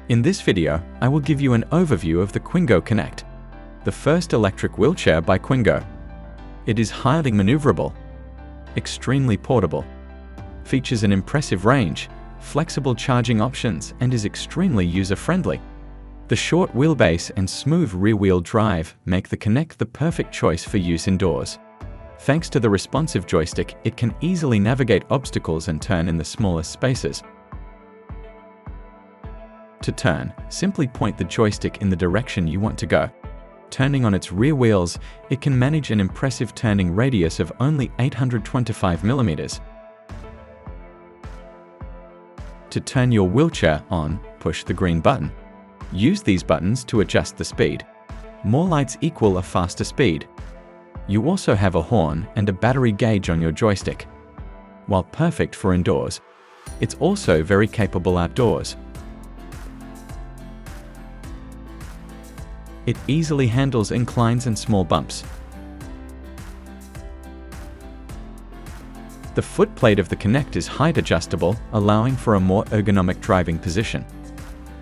In this video, I will give you an overview of the Quingo Connect, the first electric wheelchair by Quingo. It is highly maneuverable, extremely portable, features an impressive range, flexible charging options, and is extremely user-friendly. The short wheelbase and smooth rear-wheel drive make the Connect the perfect choice for use indoors. Thanks to the responsive joystick, it can easily navigate obstacles and turn in the smallest spaces. To turn, simply point the joystick in the direction you want to go. Turning on its rear wheels, it can manage an impressive turning radius of only 825 millimeters. To turn your wheelchair on, push the green button. Use these buttons to adjust the speed. More lights equal a faster speed. You also have a horn and a battery gauge on your joystick. While perfect for indoors, it's also very capable outdoors. It easily handles inclines and small bumps. The footplate of the Connect is height adjustable, allowing for a more ergonomic driving position.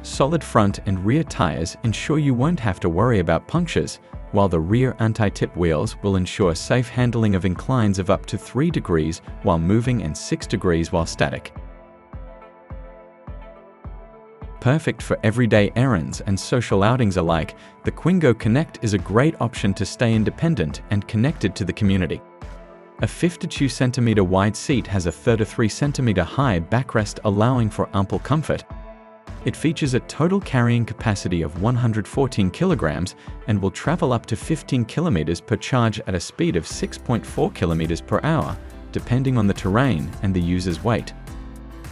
Solid front and rear tires ensure you won't have to worry about punctures, while the rear anti-tip wheels will ensure safe handling of inclines of up to 3 degrees while moving and 6 degrees while static. Perfect for everyday errands and social outings alike, the Quingo Connect is a great option to stay independent and connected to the community. A 52 cm wide seat has a 33 cm high backrest, allowing for ample comfort. It features a total carrying capacity of 114 kilograms and will travel up to 15 kilometers per charge at a speed of 6.4 kilometers per hour, depending on the terrain and the user's weight.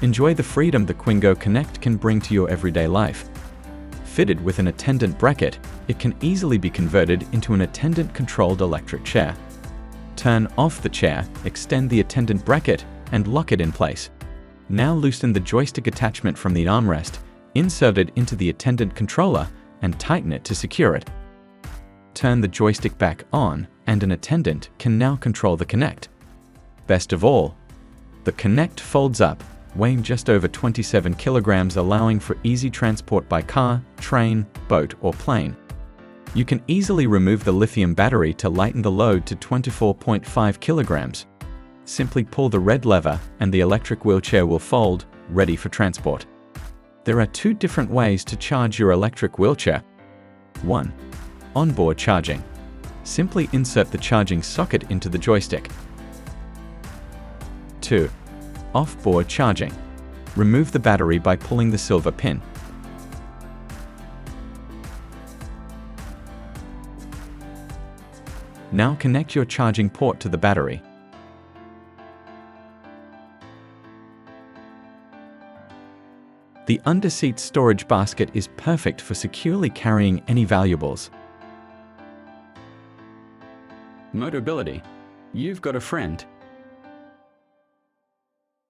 Enjoy the freedom the Quingo Connect can bring to your everyday life. Fitted with an attendant bracket, it can easily be converted into an attendant-controlled electric chair. Turn off the chair, extend the attendant bracket, and lock it in place. Now loosen the joystick attachment from the armrest, insert it into the attendant controller, and tighten it to secure it. Turn the joystick back on, and an attendant can now control the Connect. Best of all, the Connect folds up, weighing just over 27 kilograms, allowing for easy transport by car, train, boat, or plane. You can easily remove the lithium battery to lighten the load to 24.5 kilograms. Simply pull the red lever and the electric wheelchair will fold, ready for transport. There are 2 different ways to charge your electric wheelchair. 1. Onboard charging. Simply insert the charging socket into the joystick. 2. Off-board charging. Remove the battery by pulling the silver pin. Now connect your charging port to the battery. The under-seat storage basket is perfect for securely carrying any valuables. Motobility. You've got a friend.